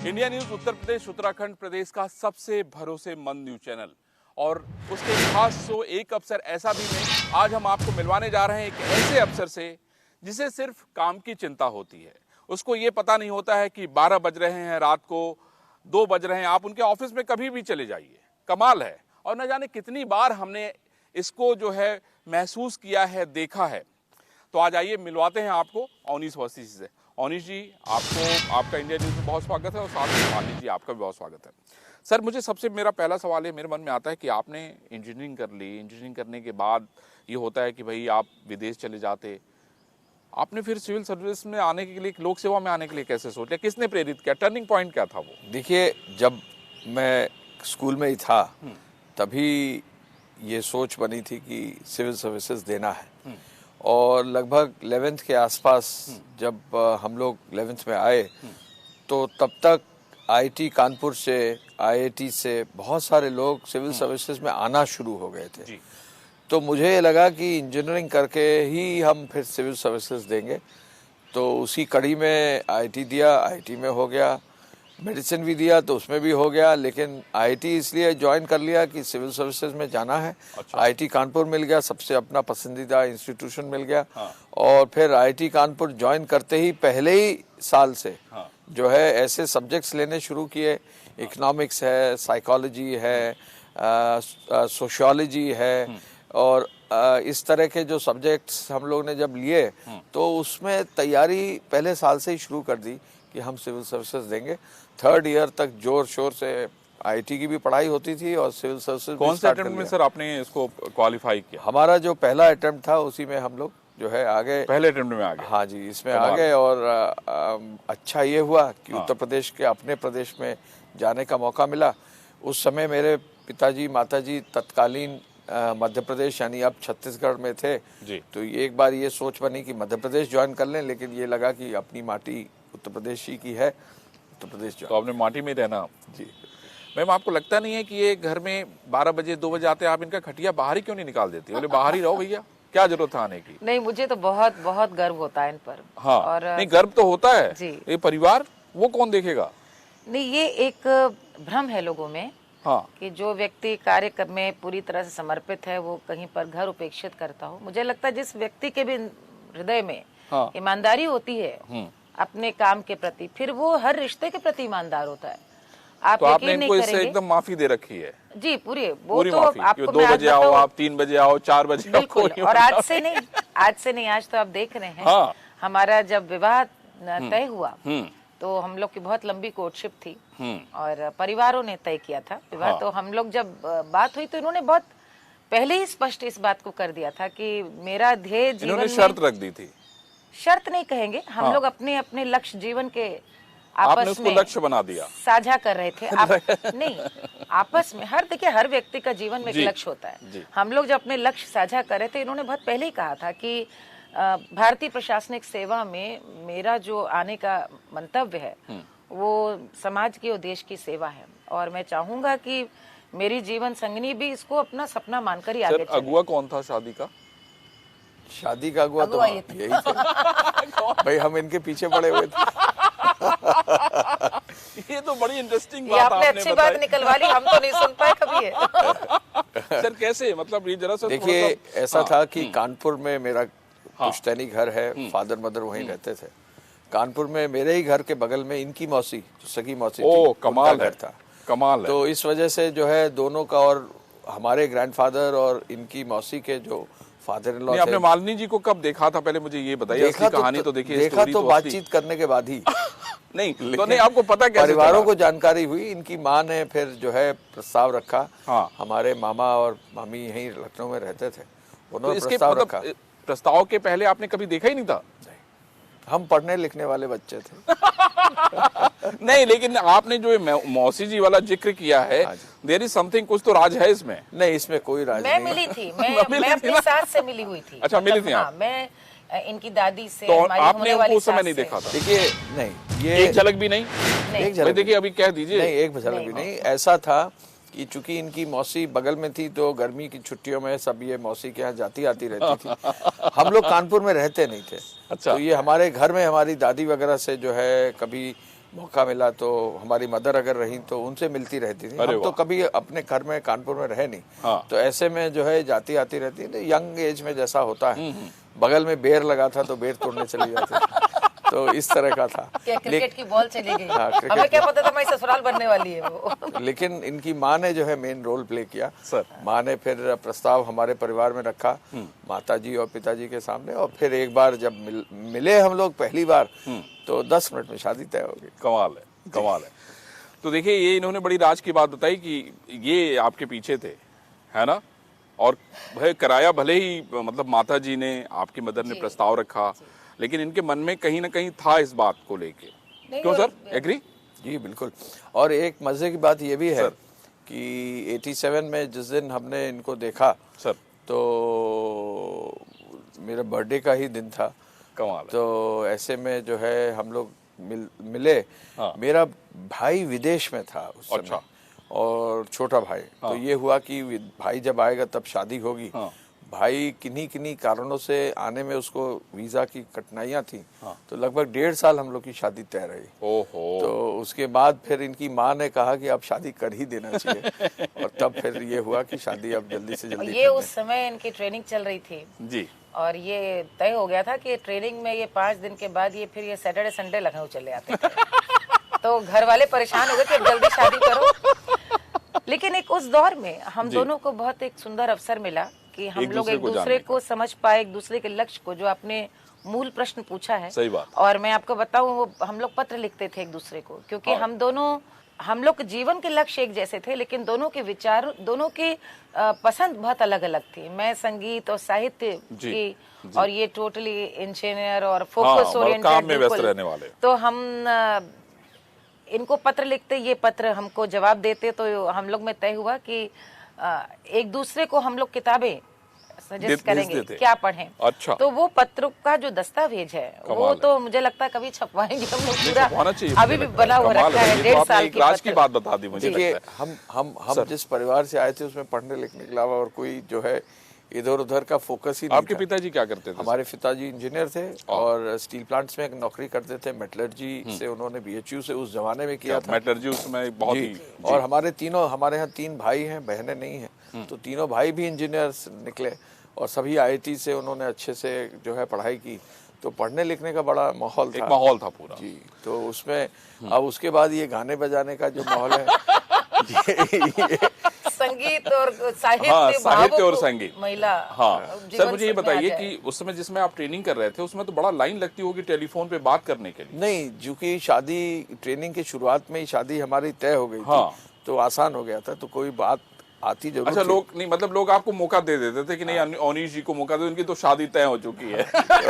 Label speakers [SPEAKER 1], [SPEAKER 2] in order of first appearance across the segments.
[SPEAKER 1] India news Uttar Pradesh Uttarakhand प्रदेश का सबसे भरोसेमंद न्यूज चैनल और उसके खास शो एक अफसर ऐसा भी में आज हम आपको मिलवाने जा रहे हैं एक ऐसे अफसर से जिसे सिर्फ काम की चिंता होती है। उसको ये पता नहीं होता है कि 12 बज रहे हैं, रात को 2 बज रहे हैं, आप उनके ऑफिस में कभी भी चले जाइए। कमाल है। और न जाने कितनी बार हमने इसको जो है महसूस किया है, देखा है। तो आज आइए मिलवाते हैं आपको अवनीश अवस्थी से। अवनीश जी, आपको आपका इंडिया न्यूज़ में बहुत स्वागत है और साथ में मालिनी जी आपका भी बहुत स्वागत है। सर, मुझे सबसे मेरा पहला सवाल है, मेरे मन में आता है कि आपने इंजीनियरिंग कर ली, इंजीनियरिंग करने के बाद ये होता है कि भाई आप विदेश चले जाते, आपने फिर सिविल सर्विस में आने के लिए, लोक सेवा में आने के लिए कैसे सोचा, किसने प्रेरित किया, टर्निंग पॉइंट क्या था वो?
[SPEAKER 2] देखिए, जब मैं स्कूल में ही था तभी ये सोच बनी थी कि सिविल सर्विसेज देना है। और लगभग 11th के आसपास जब हम लोग 11th में आए तो तब तक आईटी कानपुर से, आईआईटी से बहुत सारे लोग सिविल सर्विसेज में आना शुरू हो गए थे। तो मुझे लगा कि इंजीनियरिंग करके ही हम फिर सिविल सर्विसेज देंगे। तो उसी कड़ी में आईटी दिया, आईटी में हो गया, मेडिसिन भी दिया तो उसमें भी हो गया, लेकिन आईटी इसलिए ज्वाइन कर लिया कि सिविल सर्विसेज में जाना है। अच्छा। आईटी कानपुर मिल गया, सबसे अपना पसंदीदा इंस्टीट्यूशन मिल गया। हाँ। और फिर आईटी कानपुर ज्वाइन करते ही पहले ही साल से हाँ। जो है ऐसे सब्जेक्ट्स लेने शुरू किए। इकोनॉमिक्स है, साइकोलॉजी है, सोशियोलॉजी है और इस तरह के जो सब्जेक्ट्स हम लोग ने जब लिए तो उसमें तैयारी पहले साल से ही शुरू कर दी कि हम सिविल सर्विसेज देंगे। 3rd ईयर तक जोर शोर से आईटी की भी पढ़ाई होती थी और सिविल सर्विसेज।
[SPEAKER 1] कौन से अटेम्प्ट में सर आपने इसको क्वालिफाई किया?
[SPEAKER 2] हमारा जो पहला अटेम्प्ट था उसी में हम लोग जो है आगे,
[SPEAKER 1] पहले अटेम्प्ट में आ गए।
[SPEAKER 2] हाँ जी, इसमें आ गए। और अच्छा ये हुआ कि उत्तर प्रदेश के अपने प्रदेश में जाने का मौका मिला। उस समय मेरे पिताजी माताजी तत्कालीन मध्य प्रदेश यानी अब छत्तीसगढ़ में थे जी। तो एक बार ये सोच बनी कि मध्य प्रदेश ज्वाइन कर लें, लेकिन ये लगा कि अपनी माटी उत्तर प्रदेश ही की है, उत्तर प्रदेश
[SPEAKER 1] तो आपने माटी में रहना
[SPEAKER 2] जी।
[SPEAKER 1] मैम, आपको लगता नहीं है कि ये घर में 12 बजे 2 बजे आते हैं, आप इनका खटिया बाहर ही क्यों नहीं निकाल देती? बोले बाहर ही रहो भैया, क्या जरूरत है आने की?
[SPEAKER 3] नहीं, मुझे तो बहुत बहुत गर्व होता है इन पर।
[SPEAKER 1] हाँ, और नहीं, गर्व तो होता है जी। ये परिवार वो कौन देखेगा?
[SPEAKER 3] नहीं, ये एक भ्रम है लोगों में। हाँ। कि जो व्यक्ति कार्य में पूरी तरह से समर्पित है वो कहीं पर घर उपेक्षित करता हो। मुझे लगता है जिस व्यक्ति के भी हृदय में हाँ। ईमानदारी होती है अपने काम के प्रति, फिर वो हर रिश्ते के प्रति ईमानदार होता है। आप
[SPEAKER 1] तो आपने इनको इससे एकदम माफी दे रखी है
[SPEAKER 3] जी, पूरी
[SPEAKER 1] माफी। आपको 2 बजे आओ, आप 3 बजे आओ, 4 बजे
[SPEAKER 3] बिल्कुल। और आज से नहीं, आज तो आप देख रहे हैं हाँ। हमारा जब विवाह तय हुआ तो हम लोग की बहुत लंबी कोर्टशिप थी और परिवारों ने तय किया था विवाह। हाँ। तो हम लोग जब बात हुई तो इन्होंने बहुत पहले ही स्पष्ट इस बात को कर दिया था कि मेरा ध्येय जीवन में,
[SPEAKER 1] शर्त रख दी थी,
[SPEAKER 3] शर्त नहीं कहेंगे हम हाँ। लोग अपने अपने लक्ष्य जीवन के
[SPEAKER 1] आपस में लक्ष्य बना दिया,
[SPEAKER 3] साझा कर रहे थे नहीं, आपस में देखिए हर व्यक्ति का जीवन में एक लक्ष्य होता है। हम लोग जब अपने लक्ष्य साझा कर रहे थे, इन्होंने बहुत पहले ही कहा था कि भारतीय प्रशासनिक सेवा में मेरा जो आने का मंतव्य है वो समाज की और देश की सेवा है और मैं चाहूंगा कि मेरी जीवन संगनी भी इसको अपना सपना मानकर ही आगे चले।
[SPEAKER 1] अगुआ कौन था शादी का?
[SPEAKER 2] शादी का अगुआ तो यही थे भाई, हम इनके पीछे पड़े हुए थे।
[SPEAKER 1] ये तो बड़ी इंटरेस्टिंग बात
[SPEAKER 3] आपने अच्छी बात निकलवा ली, हम तो नहीं सुन पाए कभी है।
[SPEAKER 1] सर कैसे, मतलब ये जरा सा
[SPEAKER 2] देखिए, ऐसा था कि कानपुर में मेरा पुश्तैनी घर है, फादर मदर वहीं रहते थे। कानपुर में मेरे ही घर के बगल में इनकी मौसी, जो सगी मौसी थी,
[SPEAKER 1] कमाल
[SPEAKER 2] घर था।
[SPEAKER 1] कमाल है।
[SPEAKER 2] तो इस वजह से जो है दोनों का, और हमारे ग्रैंडफादर और इनकी मौसी के जो फादर इन लॉ थे।
[SPEAKER 1] आपने मालिनी जी को कब देखा था, पहले मुझे ये बताइए। कहानी तो देखिए,
[SPEAKER 2] देखा तो बातचीत करने के बाद ही
[SPEAKER 1] नहीं तो नहीं, आपको पता कैसे
[SPEAKER 2] परिवारों को जानकारी हुई। इनकी माँ ने फिर जो है प्रस्ताव रखा। हाँ। हमारे मामा और मामी यहीं लखनऊ में रहते थे, उन्होंने प्रस्ताव रखा।
[SPEAKER 1] प्रस्ताव के पहले आपने कभी देखा ही नहीं था?
[SPEAKER 2] हम पढ़ने लिखने वाले बच्चे थे।
[SPEAKER 1] नहीं, लेकिन आपने जो मौसी जी वाला जिक्र किया है, देयर इज समथिंग, कुछ तो राज है इसमें।
[SPEAKER 2] नहीं, इसमें कोई राज नहीं।
[SPEAKER 3] मैं मिली थी, मैं अपनी सास से मिली हुई थी।
[SPEAKER 1] अच्छा, मिली थी आप?
[SPEAKER 3] मैं इनकी दादी से।
[SPEAKER 1] तो आपने उनको उस समय नहीं देखा था?
[SPEAKER 2] देखिए, नहीं, ये
[SPEAKER 1] एक झलक भी नहीं।
[SPEAKER 2] एक झलक
[SPEAKER 1] देखिए, अभी कह दीजिए।
[SPEAKER 2] नहीं, एक झलक भी नहीं। ऐसा था कि चूंकि इनकी मौसी बगल में थी तो गर्मी की छुट्टियों में सब ये मौसी के यहाँ जाती आती रहती थी। हम लोग कानपुर में रहते नहीं थे। अच्छा। तो ये हमारे घर में हमारी दादी वगैरह से जो है कभी मौका मिला तो हमारी मदर अगर रही तो उनसे मिलती रहती थी। हम तो कभी अपने घर में कानपुर में रहे नहीं।
[SPEAKER 1] हाँ।
[SPEAKER 2] तो ऐसे में जो है जाती आती रहती है। यंग एज में जैसा होता है, बगल में बेर लगा था तो बेर तोड़ने चली जाती थी। तो इस तरह का था।
[SPEAKER 3] क्या क्रिकेट की बॉल चली गई?
[SPEAKER 2] हाँ,
[SPEAKER 3] हमें क्या पता था हमारी ससुराल बनने वाली है वो।
[SPEAKER 2] लेकिन इनकी माँ ने जो है मेन रोल प्ले किया।
[SPEAKER 1] सर।
[SPEAKER 2] माँ ने फिर प्रस्ताव हमारे परिवार में रखा, माताजी और पिताजी के सामने, और फिर एक बार जब मिले हम लोग पहली बार तो 10 मिनट में शादी तय हो गई।
[SPEAKER 1] कमाल है, कमाल है। तो देखिए, ये इन्होंने बड़ी राज की बात बताई कि ये आपके पीछे थे, है ना, और भाई कराया भले ही, मतलब माता जी ने, आपकी मदर ने प्रस्ताव रखा, लेकिन इनके मन में कहीं ना कहीं था इस बात को लेके। क्यों सर, एग्री?
[SPEAKER 2] जी बिल्कुल। और एक मजे की बात ये भी है कि 87 में जिस दिन हमने इनको देखा
[SPEAKER 1] सर,
[SPEAKER 2] तो मेरा बर्थडे का ही दिन था।
[SPEAKER 1] कमाल है।
[SPEAKER 2] तो ऐसे में जो है हम लोग मिले।
[SPEAKER 1] हाँ।
[SPEAKER 2] मेरा भाई विदेश में था उस समय।
[SPEAKER 1] अच्छा।
[SPEAKER 2] और छोटा भाई।
[SPEAKER 1] हाँ।
[SPEAKER 2] तो ये हुआ कि भाई जब आएगा तब शादी होगी।
[SPEAKER 1] हाँ।
[SPEAKER 2] भाई किन्हीं कारणों से आने में उसको वीजा की कठिनाइयां थी।
[SPEAKER 1] हाँ।
[SPEAKER 2] तो लगभग 1.5 साल हम लोग की शादी तय रही।
[SPEAKER 1] ओहो।
[SPEAKER 2] तो उसके बाद फिर इनकी माँ ने कहा कि अब शादी कर ही देना चाहिए। और तब फिर ये हुआ कि शादी अब जल्दी से जल्दी
[SPEAKER 3] ये उस समय इनकी ट्रेनिंग चल रही थी
[SPEAKER 1] जी,
[SPEAKER 3] और ये तय हो गया था कि ट्रेनिंग में ये 5 दिन के बाद ये फिर ये सैटरडे संडे लखनऊ चले आते थे। तो घर वाले परेशान हो गए कि अब जल्दी शादी करो। लेकिन एक उस दौर में हम दोनों को बहुत एक सुंदर अवसर मिला कि हम लोग एक दूसरे को समझ पाए, एक दूसरे के लक्ष्य को, जो आपने मूल प्रश्न पूछा है।
[SPEAKER 1] सही बात।
[SPEAKER 3] और मैं आपको बताऊं, वो हम लोग पत्र लिखते थे एक दूसरे को, क्योंकि हम लोग के जीवन के लक्ष्य एक जैसे थे, लेकिन दोनों के विचार, दोनों की पसंद बहुत अलग अलग थी। मैं संगीत और साहित्य की, और ये टोटली इंजीनियर और फोकस ओरिएंटेड,
[SPEAKER 1] काम में व्यस्त रहने वाले।
[SPEAKER 3] तो हम इनको पत्र लिखते, ये पत्र हमको जवाब देते, तो हम लोग में तय हुआ कि एक दूसरे को हम लोग किताबें सजेस्ट करेंगे क्या पढ़ें।
[SPEAKER 1] अच्छा।
[SPEAKER 3] तो वो पत्र का जो दस्तावेज है वो तो मुझे लगता है कभी छपवाएंगे हम लोग पूरा। अभी भी बना हुआ रखा है 1.5 साल की
[SPEAKER 1] राज की बात बता दी मुझे।
[SPEAKER 2] देखिए, हम जिस परिवार से आए थे उसमें पढ़ने लिखने के अलावा और कोई जो है इधर उधर का फोकस ही नहीं।
[SPEAKER 1] आपके पिताजी क्या करते थे?
[SPEAKER 2] हमारे पिताजी इंजीनियर थे और स्टील प्लांट्स में नौकरी करते थे। मेटलर्जी से उन्होंने BHU से उस जमाने में किया था।
[SPEAKER 1] मेटलर्जी उसमें बहुत ही।
[SPEAKER 2] और हमारे यहाँ 3 भाई हैं, बहनें नहीं हैं। तो तीनों भाई भी इंजीनियर्स निकले और सभी IIT से उन्होंने अच्छे से जो है पढ़ाई की। तो पढ़ने लिखने का बड़ा माहौल था।
[SPEAKER 1] एक माहौल था पूरा।
[SPEAKER 2] जी। तो उसमें अब उसके बाद ये गाने बजाने का जो माहौल है,
[SPEAKER 3] संगीत और साहित्य,
[SPEAKER 1] साहित्य और संगीत,
[SPEAKER 3] महिला।
[SPEAKER 1] हाँ सर, मुझे ये बताइए कि उस समय जिसमें आप ट्रेनिंग कर रहे थे उसमें तो बड़ा लाइन लगती होगी टेलीफोन पे बात करने के लिए।
[SPEAKER 2] नहीं, क्योंकि शादी ट्रेनिंग की शुरुआत में ही शादी हमारी तय हो गई थी, तो आसान हो गया था। तो कोई बात आती जरूर।
[SPEAKER 1] अच्छा, लोग नहीं, मतलब लोग आपको मौका दे देते थे कि नहीं, अनीश जी को मौका दे, उनकी तो शादी तय हो चुकी है।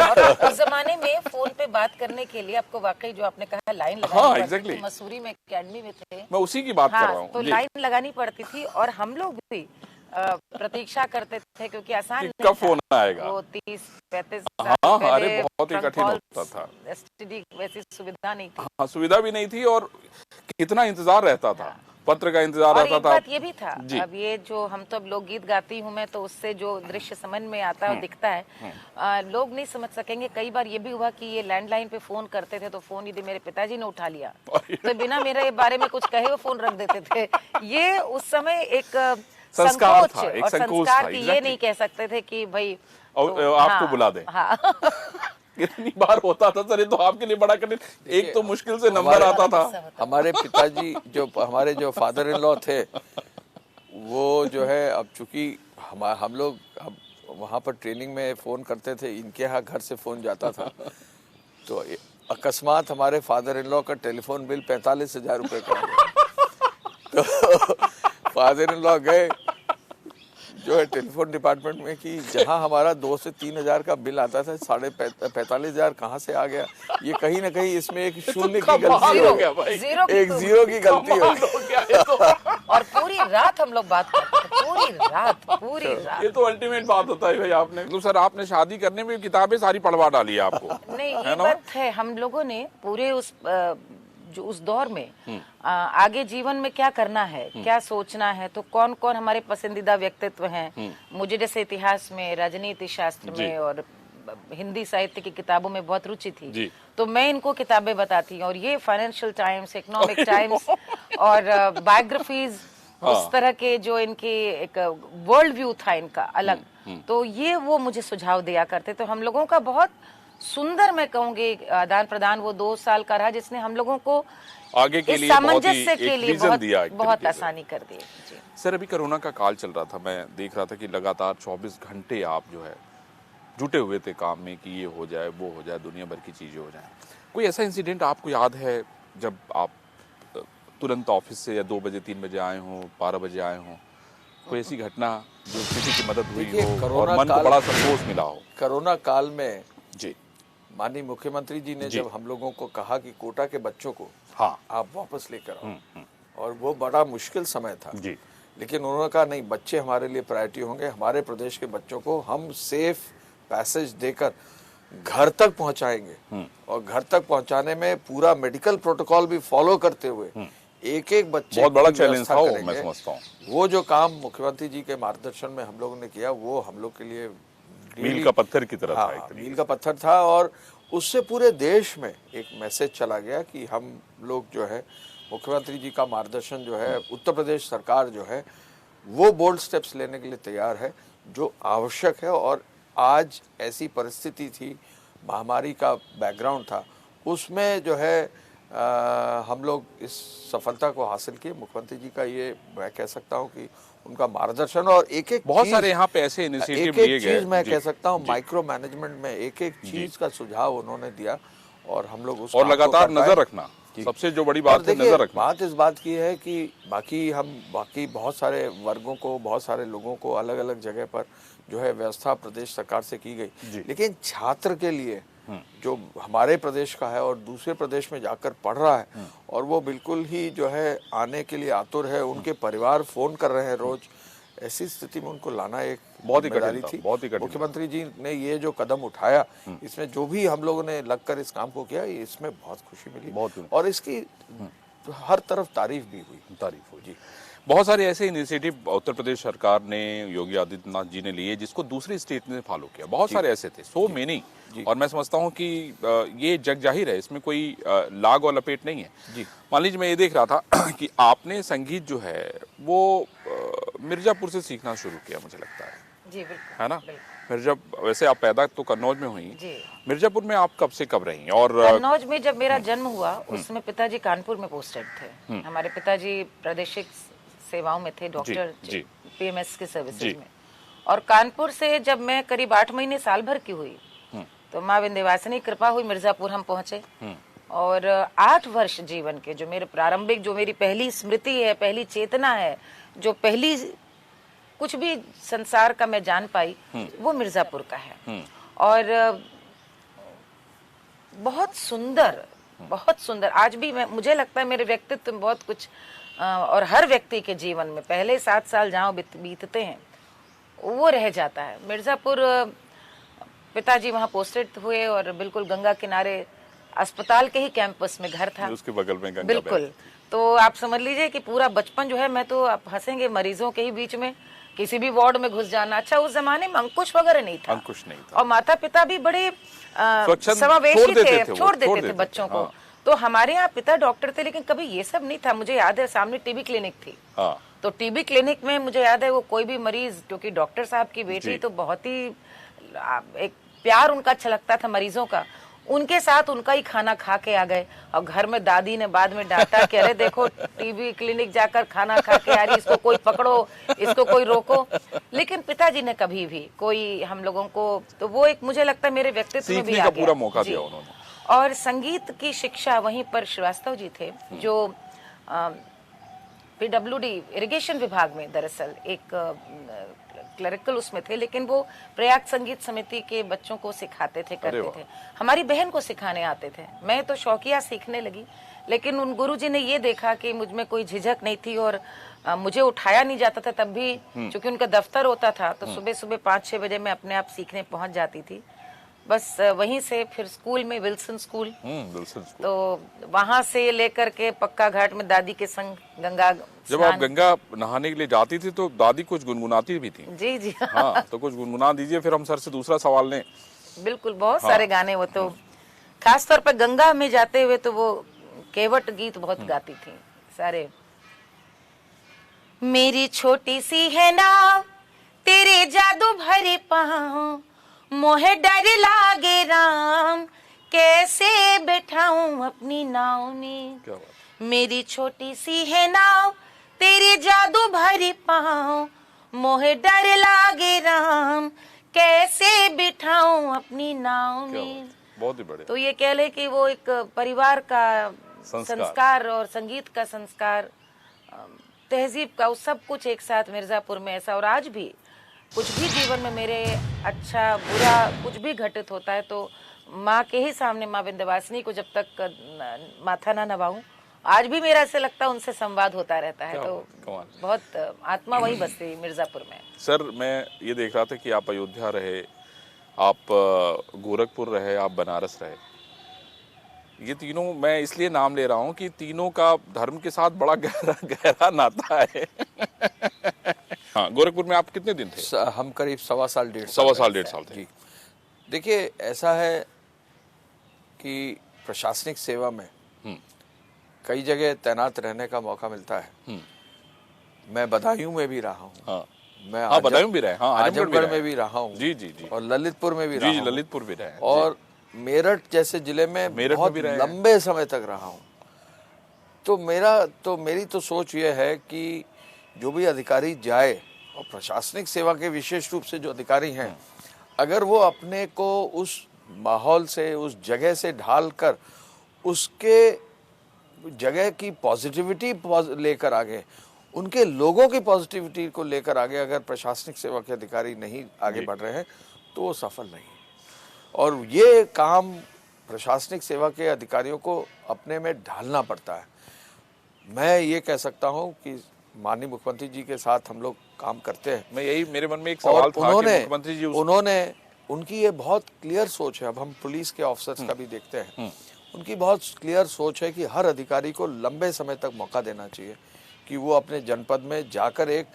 [SPEAKER 3] और उस जमाने में फोन पे बात करने के लिए आपको वाकई जो आपने कहा लाइन लगानी पड़ती थी। मसूरी में एकेडमी में थे,
[SPEAKER 1] मैं उसी की बात कर रहा हूँ।
[SPEAKER 3] तो लाइन लगानी पड़ती थी और हम लोग भी प्रतीक्षा करते थे, क्योंकि आसान नहीं
[SPEAKER 1] कब फोन आएगा।
[SPEAKER 3] वो 30-35
[SPEAKER 1] साल पहले। अरे बहुत ही कठिन होता था।
[SPEAKER 3] STD वैसी सुविधा नहीं थी।
[SPEAKER 1] हाँ, सुविधा भी नहीं थी और कितना इंतजार रहता था, पत्र का इंतजार रहता था।
[SPEAKER 3] बात ये भी था, अब ये जो हम तो अब लोकगीत गाती हूँ मैं, तो उससे जो दृश्य समझ में आता है और दिखता है, लोग नहीं समझ सकेंगे। कई बार ये भी हुआ कि ये लैंडलाइन पे फोन करते थे, तो फोन यदि मेरे पिताजी ने उठा लिया तो बिना मेरे बारे में कुछ कहे वो फोन रख देते थे। ये उस समय एक संकोच और संस्कार की ये नहीं कह सकते थे कि भाई
[SPEAKER 1] आपको बुला दे। कितनी बार होता था सर, ये तो आपके लिए बड़ा कठिन। एक तो मुश्किल से नंबर आता था।
[SPEAKER 2] हमारे पिताजी हमारे जो फादर इन लॉ थे, वो जो है, अब चूंकि हम लोग अब वहाँ पर ट्रेनिंग में फोन करते थे, इनके यहाँ घर से फोन जाता था, तो अकस्मात हमारे फादर इन लॉ का टेलीफोन बिल 45,000 रुपए का आ गया। तो फादर इन लॉ गए जो है टेलीफोन डिपार्टमेंट में कि जहां हमारा 2 से 3 हजार का बिल आता था, 45,500 कहाँ से आ गया। ये कहीं ना कहीं इसमें एक शून्य की गलती हो गया, एक जीरो की गलती हो गया।
[SPEAKER 3] और पूरी रात हम लोग बात करते थे, पूरी रात।
[SPEAKER 1] ये तो अल्टीमेट बात होता है भाई। आपने तो सर, आपने शादी करने में किताबें सारी पढ़वा डाली है आपको।
[SPEAKER 3] नहीं, ये बात है, हम लोगों ने पूरे उस दौर में आगे जीवन में क्या करना है, क्या सोचना है, तो कौन कौन हमारे पसंदीदा व्यक्तित्व हैं। मुझे जैसे इतिहास में, राजनीति शास्त्र में और हिंदी साहित्य की किताबों में बहुत रुचि थी। तो मैं इनको किताबें बताती हूँ, और ये फाइनेंशियल टाइम्स, इकोनॉमिक टाइम्स और बायोग्राफीज, उस तरह के जो इनके एक वर्ल्ड व्यू था इनका अलग, तो ये वो मुझे सुझाव दिया करते। तो हम लोगों का बहुत सुंदर, मैं कहूंगी, आदान प्रदान वो 2 साल का रहा, जिसने हम लोगों को
[SPEAKER 1] आगे के
[SPEAKER 3] इस
[SPEAKER 1] लिए बहुत ही
[SPEAKER 3] सामंजस्य के
[SPEAKER 1] एक
[SPEAKER 3] लिए
[SPEAKER 1] विजन दिया, एक
[SPEAKER 3] बहुत
[SPEAKER 1] तरीके से।
[SPEAKER 3] आसानी कर दी। जी
[SPEAKER 1] सर, अभी कोरोना का काल चल रहा था, मैं देख रहा था कि लगातार 24 घंटे आप जो है जुटे हुए थे काम में कि ये हो जाए, वो हो जाए, दुनिया भर की चीज़ें हो जाएं। कोई ऐसा इंसिडेंट आपको याद है जब आप तुरंत ऑफिस से या 2 बजे 3 बजे आए हों, 12 बजे आए हों, कोई ऐसी घटना जो किसी की मदद हुई हो और मन को बड़ा संतोष मिला हो?
[SPEAKER 2] कोरोना काल में
[SPEAKER 1] जी,
[SPEAKER 2] माननीय मुख्यमंत्री जी ने जब हम लोगों को कहा कि कोटा के बच्चों को
[SPEAKER 1] हाँ,
[SPEAKER 2] आप वापस लेकर आओ, और वो बड़ा मुश्किल समय था
[SPEAKER 1] जी,
[SPEAKER 2] लेकिन उन्होंने कहा नहीं, बच्चे हमारे लिए प्रायोरिटी होंगे, हमारे प्रदेश के बच्चों को हम सेफ पैसेज देकर घर तक पहुंचाएंगे, और घर तक पहुंचाने में पूरा मेडिकल प्रोटोकॉल भी फॉलो करते हुए एक एक बच्चे
[SPEAKER 1] बहुत बड़ा
[SPEAKER 2] की
[SPEAKER 1] चैलेंज
[SPEAKER 2] व्यवस्था
[SPEAKER 1] था वो,
[SPEAKER 2] करेंगे।
[SPEAKER 1] मैं समझता हूँ।
[SPEAKER 2] वो जो काम मुख्यमंत्री जी के मार्गदर्शन में हम लोगों ने किया, वो हम लोग के लिए
[SPEAKER 1] मील का पत्थर की तरह था एक
[SPEAKER 2] हाँ,
[SPEAKER 1] तरीके
[SPEAKER 2] मील का पत्थर था, और उससे पूरे देश में एक मैसेज चला गया कि हम लोग जो है मुख्यमंत्री जी का मार्गदर्शन जो है, उत्तर प्रदेश सरकार जो है वो बोल्ड स्टेप्स लेने के लिए तैयार है जो आवश्यक है। और आज ऐसी परिस्थिति थी, महामारी का बैकग्राउंड था, उसमें जो है हम लोग इस सफलता को हासिल किए। मुख्यमंत्री जी का ये मैं कह सकता हूँ कि उनका मार्गदर्शन, और एक एक
[SPEAKER 1] बहुत सारे यहाँ पे ऐसे इनिशिएटिव लिए गए।
[SPEAKER 2] चीज मैं कह सकता हूँ माइक्रो मैनेजमेंट में एक एक चीज का सुझाव उन्होंने दिया, और हम लोग उस
[SPEAKER 1] और लगातार नजर रखना, सबसे जो बड़ी बात है नजर रखना।
[SPEAKER 2] बात इस बात की है कि बाकी बहुत सारे वर्गों को, बहुत सारे लोगों को अलग अलग जगह पर जो है व्यवस्था प्रदेश सरकार से की गई, लेकिन छात्र के लिए जो हमारे प्रदेश का है और दूसरे प्रदेश में जाकर पढ़ रहा है, और वो बिल्कुल ही जो है आने के लिए आतुर है, उनके परिवार फोन कर रहे हैं रोज, ऐसी स्थिति में उनको लाना एक
[SPEAKER 1] बहुत ही
[SPEAKER 2] जिम्मेदारी
[SPEAKER 1] कठिन था,
[SPEAKER 2] थी।
[SPEAKER 1] बहुत ही कठिन।
[SPEAKER 2] मुख्यमंत्री जी ने ये जो कदम उठाया, इसमें जो भी हम लोगों ने लगकर इस काम को किया, इसमें बहुत खुशी मिली,
[SPEAKER 1] बहुत,
[SPEAKER 2] और इसकी हर तरफ तारीफ भी हुई।
[SPEAKER 1] तारीफ हुई जी। बहुत सारे ऐसे इनिशिएटिव उत्तर प्रदेश सरकार ने, योगी आदित्यनाथ जी ने लिए, जिसको दूसरी स्टेट ने फॉलो किया। बहुत सारे ऐसे थे, सो मेनी, और मैं समझता हूँ कि ये जग जाहिर है, इसमें कोई लाग और लपेट नहीं है। मान लीजिए मैं ये देख रहा था कि आपने संगीत जो है वो मिर्जापुर से सीखना शुरू किया, मुझे लगता है।
[SPEAKER 3] जी बिल्कुल,
[SPEAKER 1] है ना? वैसे आप पैदा तो कन्नौज में हुई,
[SPEAKER 3] जी।
[SPEAKER 1] मिर्जापुर में आप कब से कब रही? और
[SPEAKER 3] कन्नौज में जब मेरा जन्म हुआ, उसमें पिताजी कानपुर में पोस्टेड थे। हमारे पिताजी प्रादेशिक सेवाओं में थे, डॉक्टर, पीएमएस के सर्विसेज में। और कानपुर से जब मैं करीब 8 महीने, साल भर की हुई, तो माँ विंध्यवासिनी कृपा हुई, मिर्जापुर हम पहुंचे। और 8 वर्ष जीवन के जो मेरे प्रारंभिक, जो मेरी पहली स्मृति है, पहली चेतना है, जो पहली कुछ भी संसार का मैं जान पाई, वो मिर्जापुर का है। और बहुत सुंदर, बहुत सुंदर। आज भी मुझे लगता है मेरे व्यक्तित्व में बहुत कुछ, और हर व्यक्ति के जीवन में पहले 7 साल जहाँ बीतते हैं वो रह जाता है। मिर्जापुर, पिताजी वहाँ पोस्टेड हुए, और बिल्कुल गंगा किनारे अस्पताल के ही कैंपस में घर था,
[SPEAKER 1] उसके बगल में गंगा।
[SPEAKER 3] बिल्कुल। तो आप समझ लीजिए कि पूरा बचपन जो है, मैं तो आप हंसेंगे, मरीजों के ही बीच में किसी भी वार्ड में घुस जाना। अच्छा, उस जमाने में अंकुश वगैरह नहीं था,
[SPEAKER 1] अंकुश नहीं था,
[SPEAKER 3] और माता पिता भी बड़े समावेशी थे, छोड़ देते थे बच्चों को। तो हमारे यहाँ पिता डॉक्टर थे, लेकिन कभी ये सब नहीं था। मुझे याद है सामने टीबी क्लिनिक थी, तो टीबी क्लिनिक में मुझे याद है वो कोई भी मरीज, क्योंकि डॉक्टर साहब की बेटी, तो बहुत ही एक प्यार उनका छलकता था मरीजों का, उनके साथ उनका ही खाना खा के आ गए। और घर में दादी ने बाद में डांटा कि अरे देखो, टीबी क्लिनिक जाकर खाना खा के आ रही, इसको कोई पकड़ो, इसको कोई रोको। लेकिन पिताजी ने कभी भी कोई हम लोगों को, तो वो एक मुझे लगता है मेरे व्यक्तित्व में भी आ गया,
[SPEAKER 1] पूरा मौका दिया उन्होंने।
[SPEAKER 3] और संगीत की शिक्षा वहीं पर श्रीवास्तव जी थे, जो पीडब्ल्यूडी इरिगेशन विभाग में दरअसल एक क्लरिकल उसमें थे, लेकिन वो प्रयाग संगीत समिति के बच्चों को सिखाते थे, करते थे। हमारी बहन को सिखाने आते थे। मैं तो शौकिया सीखने लगी, लेकिन उन गुरुजी ने ये देखा कि मुझ में कोई झिझक नहीं थी, और मुझे उठाया नहीं जाता था तब भी, क्योंकि उनका दफ्तर होता था, तो सुबह सुबह 5-6 बजे मैं अपने आप सीखने पहुंच जाती थी। बस वहीं से फिर स्कूल में, विल्सन स्कूल, तो वहां से लेकर के पक्का घाट में दादी के संग गंगा,
[SPEAKER 1] जब आप गंगा नहाने के लिए जाती थी तो दादी कुछ गुनगुनाती भी थी।
[SPEAKER 3] जी जी
[SPEAKER 1] हाँ, तो कुछ गुनगुना दीजिए, फिर हम सर से दूसरा सवाल लें।
[SPEAKER 3] बिल्कुल, बहुत सारे गाने वो तो खास तौर पर गंगा में जाते हुए तो वो केवट गीत बहुत गाती थी सारे। मेरी छोटी सी है नाव तेरे जादू भरे पाँव, मोहे डर लागे राम कैसे बैठाऊं अपनी नाव में।
[SPEAKER 1] क्या बात।
[SPEAKER 3] मेरी छोटी सी है नाव तेरे जादू भरे पाँव, मोहे डर लागे राम कैसे बिठाऊं अपनी नाव में।
[SPEAKER 1] बहुत ही बड़े।
[SPEAKER 3] तो ये कह ले कि वो एक परिवार का
[SPEAKER 1] संस्कार।
[SPEAKER 3] संस्कार और संगीत का संस्कार, तहजीब का, वो सब कुछ एक साथ मिर्जापुर में ऐसा। और आज भी कुछ भी जीवन में मेरे अच्छा बुरा कुछ भी घटित होता है तो माँ के ही सामने, माँ विंध्यवासिनी को जब तक माथा ना नवाऊं, आज भी मेरा ऐसे लगता है उनसे संवाद होता रहता है। तो बहुत आत्मा वही बसती मिर्जापुर में।
[SPEAKER 1] सर मैं ये देख रहा था कि आप अयोध्या रहे, आप गोरखपुर रहे, आप बनारस रहे। ये तीनों मैं इसलिए नाम ले रहा हूँ कि तीनों का धर्म के साथ बड़ा गहरा नाता है। हाँ, गोरखपुर में आप कितने दिन थे?
[SPEAKER 2] हम करीब सवा साल डेढ़
[SPEAKER 1] साल थे।
[SPEAKER 2] जी देखिए, ऐसा है कि प्रशासनिक सेवा में कई जगह तैनात रहने का मौका मिलता है। मैं बदायूं में भी रहा हूँ।
[SPEAKER 1] हाँ।
[SPEAKER 2] मैं
[SPEAKER 1] बदायूं भी रहे। हाँ,
[SPEAKER 2] आजमगढ़ में भी रहा हूँ।
[SPEAKER 1] जी जी जी।
[SPEAKER 2] और ललितपुर में भी रहा हूँ।
[SPEAKER 1] ललितपुर भी रहे।
[SPEAKER 2] और मेरठ जैसे जिले में बहुत लंबे समय तक रहा हूँ। तो मेरी तो सोच ये है कि जो भी अधिकारी जाए, और प्रशासनिक सेवा के विशेष रूप से जो अधिकारी हैं, अगर वो अपने को उस माहौल से, उस जगह से ढाल कर उसके जगह की पॉजिटिविटी लेकर आगे, उनके लोगों की पॉजिटिविटी को लेकर आगे अगर प्रशासनिक सेवा के अधिकारी नहीं आगे बढ़ रहे हैं तो वो सफल नहीं। और ये काम प्रशासनिक सेवा के अधिकारियों को अपने में ढालना पड़ता है। मैं ये कह सकता हूँ कि माननीय मुख्यमंत्री जी के साथ हम लोग काम करते हैं।
[SPEAKER 1] मैं यही, मेरे मन में एक सवाल था कि मुख्यमंत्री जी
[SPEAKER 2] उनकी ये बहुत क्लियर सोच है। अब हम पुलिस के ऑफिसर्स का भी देखते हैं, उनकी बहुत क्लियर सोच है कि हर अधिकारी को लंबे समय तक मौका देना चाहिए कि वो अपने जनपद में जाकर एक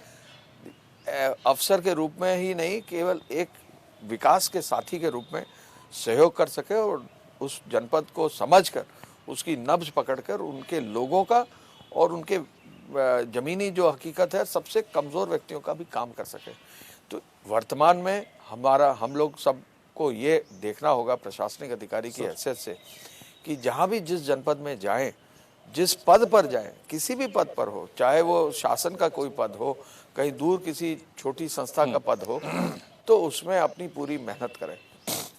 [SPEAKER 2] अफसर के रूप में ही नहीं, केवल एक विकास के साथी के रूप में सहयोग कर सके और उस जनपद को समझकर, उसकी नब्ज पकड़कर उनके लोगों का और उनके जमीनी जो हकीकत है सबसे कमज़ोर व्यक्तियों का भी काम कर सके। तो वर्तमान में हम लोग सबको ये देखना होगा प्रशासनिक अधिकारी की हैसियत से कि जहाँ भी जिस जनपद में जाएं, जिस पद पर जाएं, किसी भी पद पर हो, चाहे वो शासन का कोई पद हो, कहीं दूर किसी छोटी संस्था का पद हो, तो उसमें अपनी पूरी मेहनत करें।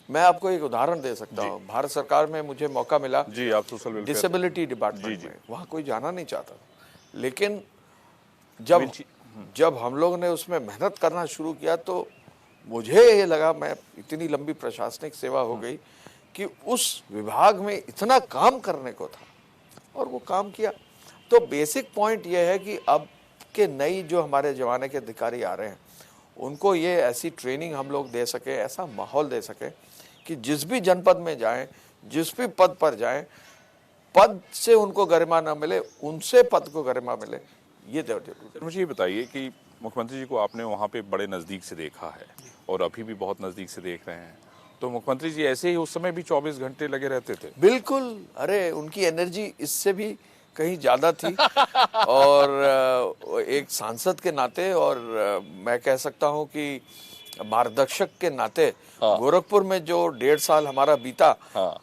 [SPEAKER 2] मैं आपको एक उदाहरण दे सकता हूँ। भारत सरकार में मुझे मौका मिला
[SPEAKER 1] जी, आप सोशल
[SPEAKER 2] डिसेबिलिटी डिपार्टमेंट में। वहाँ कोई जाना नहीं चाहता, लेकिन जब हम लोग ने उसमें मेहनत करना शुरू किया तो मुझे ये लगा, मैं इतनी लंबी प्रशासनिक सेवा हो गई कि उस विभाग में इतना काम करने को था और वो काम किया। तो बेसिक पॉइंट ये है कि अब के नई जो हमारे जमाने के अधिकारी आ रहे हैं, उनको ये ऐसी ट्रेनिंग हम लोग दे सके, ऐसा माहौल दे सके कि जिस भी जनपद में जाएं, जिस भी पद पर जाएं, पद से उनको गरिमा ना मिले, उनसे पद को गरिमा मिले। ये
[SPEAKER 1] मुझे ये बताइए कि मुख्यमंत्री जी को आपने वहाँ पे बड़े नज़दीक से देखा है और अभी भी बहुत नज़दीक से देख रहे हैं, तो मुख्यमंत्री जी ऐसे ही उस समय भी 24 घंटे लगे रहते थे?
[SPEAKER 2] बिल्कुल। अरे उनकी एनर्जी इससे भी कहीं ज़्यादा थी। और एक सांसद के नाते और मैं कह सकता हूँ कि मार्गदर्शक के नाते गोरखपुर में जो 1.5 साल हमारा बीता,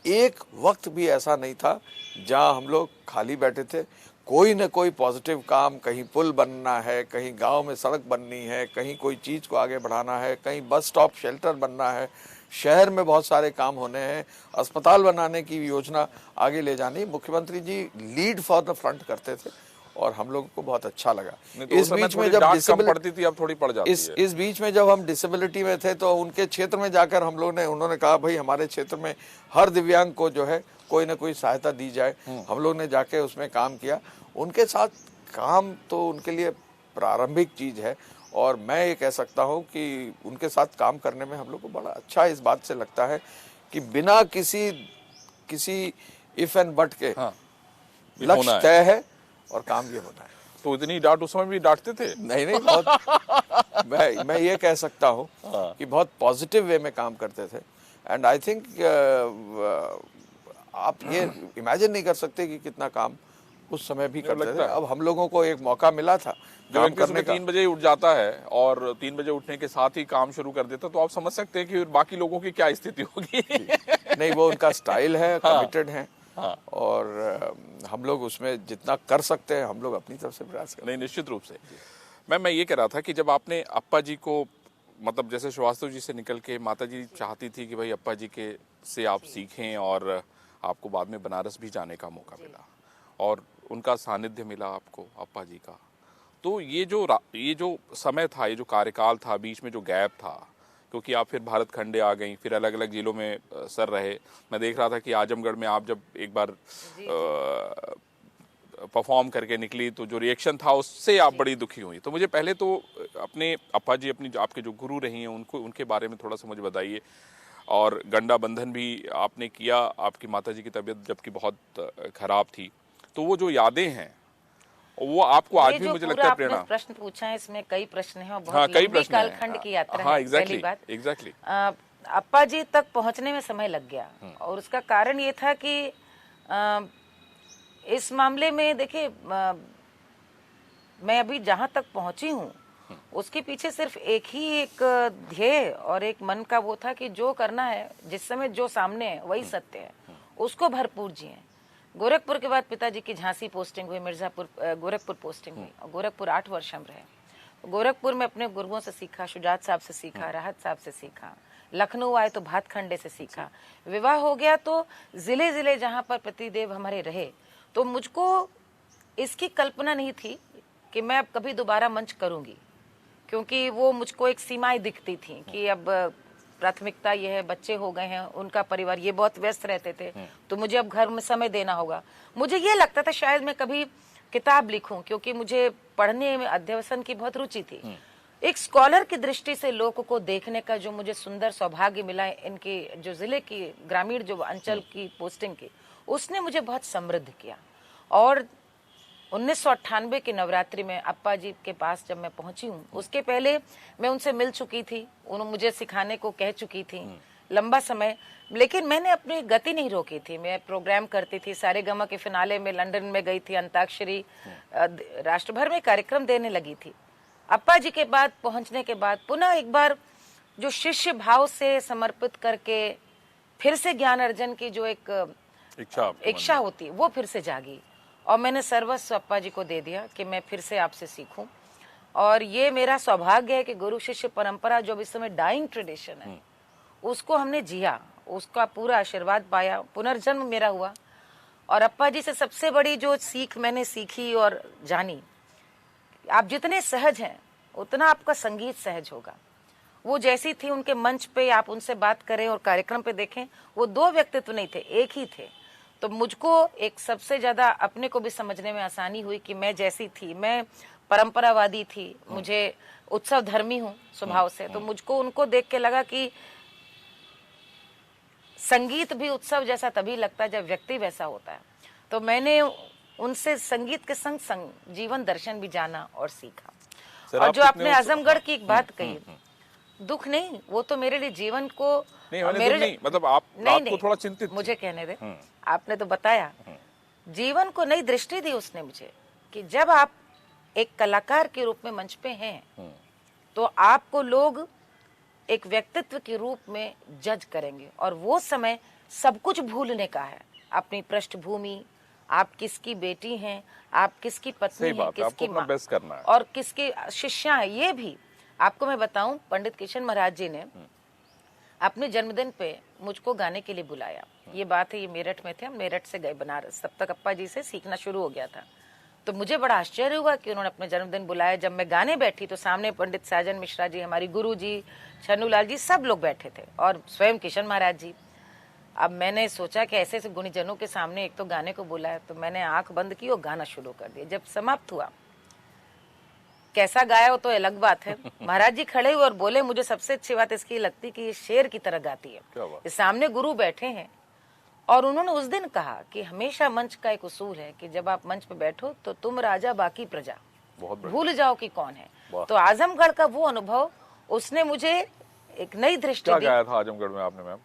[SPEAKER 2] एक वक्त भी ऐसा नहीं था जहाँ हम लोग खाली बैठे थे। कोई न कोई पॉजिटिव काम, कहीं पुल बनना है, कहीं गांव में सड़क बननी है, कहीं कोई चीज़ को आगे बढ़ाना है, कहीं बस स्टॉप शेल्टर बनना है, शहर में बहुत सारे काम होने हैं, अस्पताल बनाने की योजना आगे ले जानी। मुख्यमंत्री जी लीड फॉर द फ्रंट करते थे और हम लोगों को बहुत अच्छा लगा।
[SPEAKER 1] इस बीच में जब डिसेबिलिटी थी, अब थोड़ी पड़ जाती है।
[SPEAKER 2] इस बीच में जब हम डिसेबिलिटी में थे तो उनके क्षेत्र में जाकर उन्होंने कहा भाई हमारे क्षेत्र में हर दिव्यांग को जो है कोई ना कोई सहायता दी जाए। हम लोग ने जाके उसमें काम किया। उनके साथ काम तो उनके लिए प्रारंभिक चीज है और मैं ये कह सकता हूँ कि उनके साथ काम करने में हम लोग को बड़ा अच्छा इस बात से लगता है कि बिना किसी इफ एंड बट के लक्ष्य तय है और काम ये होना है।
[SPEAKER 1] तो इतनी डांट उस समय भी डांटते थे?
[SPEAKER 2] नहीं बहुत मैं ये कह सकता हूँ कि बहुत पॉजिटिव वे में काम करते थे। एंड आई थिंक आप ये इमेजिन नहीं कर सकते कि कितना काम उस समय भी करते थे।
[SPEAKER 1] लगता है।
[SPEAKER 2] अब हम लोगों को एक मौका मिला था
[SPEAKER 1] जो
[SPEAKER 2] काम
[SPEAKER 1] व्यक्ति
[SPEAKER 2] करने
[SPEAKER 1] सुबह
[SPEAKER 2] का।
[SPEAKER 1] 3 बजे ही उठ जाता है और 3 बजे उठने के साथ ही काम शुरू कर देता, तो आप समझ सकते हैं कि बाकी लोगों की क्या स्थिति होगी।
[SPEAKER 2] नहीं, वो उनका स्टाइल है,
[SPEAKER 1] हाँ।
[SPEAKER 2] कमिटेड है।
[SPEAKER 1] हाँ।
[SPEAKER 2] और हम लोग उसमें जितना कर सकते हैं हम लोग अपनी तरफ से प्रयास करें।
[SPEAKER 1] नहीं, निश्चित रूप से। मैं ये कह रहा था कि जब आपने अप्पा जी को, मतलब जैसे श्रीवास्तव जी से निकल के माता जी चाहती थी कि भाई अप्पा जी के से आप सीखें, और आपको बाद में बनारस भी जाने का मौका मिला और उनका सानिध्य मिला आपको अप्पा जी का, तो ये जो समय था, ये जो कार्यकाल था, बीच में जो गैप था, क्योंकि आप फिर भारत खंडे आ गई, फिर अलग अलग जिलों में सर रहे। मैं देख रहा था कि आजमगढ़ में आप जब एक बार परफॉर्म करके निकली तो जो रिएक्शन था उससे आप बड़ी दुखी हुई। तो मुझे पहले तो अपने अप्पा जी, अपनी आपके जो गुरु रही हैं, उनके बारे में थोड़ा सा मुझे बताइए। और गंडा बंधन भी आपने किया, आपकी माता जी की तबीयत जबकि बहुत खराब थी, तो वो जो यादें हैं वो आपको आज भी मुझे लगता है प्रेरणा।
[SPEAKER 3] प्रश्न पूछा है, इसमें कई प्रश्न हैं और बहुत
[SPEAKER 1] हाँ, कई
[SPEAKER 3] लंबी
[SPEAKER 1] प्रश्न हैं।
[SPEAKER 3] कालखंड की यात्रा
[SPEAKER 1] हाँ,
[SPEAKER 3] है।
[SPEAKER 1] एग्जैक्टली,
[SPEAKER 3] पहली बात,
[SPEAKER 1] एग्जैक्टली।
[SPEAKER 3] अप्पा जी तक पहुंचने में समय लग गया और उसका कारण ये था कि इस मामले में देखिए, मैं अभी जहां तक पहुंची हूं उसके पीछे सिर्फ एक ध्येय और एक मन का वो था कि जो करना है, जिस समय जो सामने है वही सत्य है, उसको भरपूर जिए। गोरखपुर के बाद पिताजी की झांसी पोस्टिंग हुई, मिर्जापुर गोरखपुर पोस्टिंग हुई और गोरखपुर 8 वर्ष हम रहे। गोरखपुर में अपने गुरुओं से सीखा, शुजात साहब से सीखा, राहत साहब से सीखा, लखनऊ आए तो भातखंडे से सीखा, विवाह हो गया तो जिले जिले जहां पर पतिदेव हमारे रहे, तो मुझको इसकी कल्पना नहीं थी कि मैं अब कभी दोबारा मंच करूंगी, क्योंकि वो मुझको एक सीमाएं दिखती थी कि अब प्राथमिकता ये है, बच्चे हो गए हैं, उनका परिवार, ये बहुत व्यस्त रहते थे, तो मुझे अब घर में समय देना होगा। मुझे ये लगता था शायद मैं कभी किताब लिखूं, क्योंकि मुझे पढ़ने में, अध्ययन की बहुत रुचि थी। एक स्कॉलर की दृष्टि से लोगों को देखने का जो मुझे सुंदर सौभाग्य मिला, इनकी जो जिले की ग्रामीण जो अंचल की पोस्टिंग की, उसने मुझे बहुत समृद्ध किया। और 1998 के नवरात्रि में अप्पा जी के पास जब मैं पहुंची हूँ, उसके पहले मैं उनसे मिल चुकी थी, उन्होंने मुझे सिखाने को कह चुकी थी लंबा समय, लेकिन मैंने अपनी गति नहीं रोकी थी। मैं प्रोग्राम करती थी, सारेगामा के फिनाले में लंदन में गई थी, अंताक्षरी, राष्ट्र भर में कार्यक्रम देने लगी थी। अप्पा जी के बाद पहुंचने के बाद पुनः एक बार जो शिष्य भाव से समर्पित करके फिर से ज्ञान अर्जन की जो एक इच्छा होती, वो फिर से जागी और मैंने सर्वस्व अप्पा जी को दे दिया कि मैं फिर से आपसे सीखूं। और ये मेरा सौभाग्य है कि गुरु शिष्य परंपरा जो इस समय डाइंग ट्रेडिशन है, उसको हमने जिया, उसका पूरा आशीर्वाद पाया, पुनर्जन्म मेरा हुआ। और अप्पा जी से सबसे बड़ी जो सीख मैंने सीखी और जानी, आप जितने सहज हैं उतना आपका संगीत सहज होगा। वो जैसी थी उनके मंच पे आप उनसे बात करें और कार्यक्रम पे देखें, वो दो व्यक्तित्व नहीं थे, एक ही थे। तो मुझको एक सबसे ज्यादा अपने को भी समझने में आसानी हुई कि मैं जैसी थी, मैं परंपरावादी थी, मुझे उत्सव धर्मी हूँ स्वभाव से, तो मुझको उनको देख के लगा कि संगीत भी उत्सव जैसा तभी लगता है जब व्यक्ति वैसा होता है। तो मैंने उनसे संगीत के संग संग जीवन दर्शन भी जाना और सीखा। और जो आपने आजमगढ़ की एक बात कही, दुख नहीं, वो तो मेरे लिए जीवन को
[SPEAKER 1] नहीं, मतलब आपको थोड़ा चिंतित,
[SPEAKER 3] मुझे कहने दे, आपने तो बताया, जीवन को नई दृष्टि दी उसने मुझे कि जब आप एक कलाकार के रूप में मंच पे हैं तो आपको लोग एक व्यक्तित्व के रूप में जज करेंगे और वो समय सब कुछ भूलने का है, अपनी पृष्ठभूमि, आप किसकी बेटी हैं, आप किसकी पत्नी हैं, किसकी माँ
[SPEAKER 1] करना है
[SPEAKER 3] और किसकी शिष्या हैं। ये भी आपको मैं बताऊं, पंडित किशन महाराज जी ने अपने जन्मदिन पे मुझको गाने के लिए बुलाया। ये बात है, ये मेरठ में थे, हम मेरठ से गए बनारस, तब तक अप्पा जी से सीखना शुरू हो गया था। तो मुझे बड़ा आश्चर्य हुआ कि उन्होंने अपने जन्मदिन बुलाया। जब मैं गाने बैठी तो सामने पंडित साजन मिश्रा जी, हमारी गुरु जी, छन्नूलाल जी, सब लोग बैठे थे और स्वयं किशन महाराज जी। अब मैंने सोचा कि ऐसे ऐसे गुणीजनों के सामने एक तो गाने को बुलाया, तो मैंने आंख बंद की और गाना शुरू कर दिया। जब समाप्त हुआ, कैसा गाया हो तो अलग बात है, महाराज जी खड़े हुए और बोले, मुझे सबसे अच्छी बात इसकी लगती कि ये शेर की तरह गाती है, ये सामने गुरु बैठे हैं। और उन्होंने उस दिन कहा कि हमेशा मंच का एक उसूल है कि जब आप मंच पे बैठो तो तुम राजा बाकी प्रजा, भूल जाओ कि कौन है। तो आजमगढ़ का वो अनुभव उसने मुझे एक नई दृष्टि दी।
[SPEAKER 1] क्या गाया था आजमगढ़ में आपने मैम?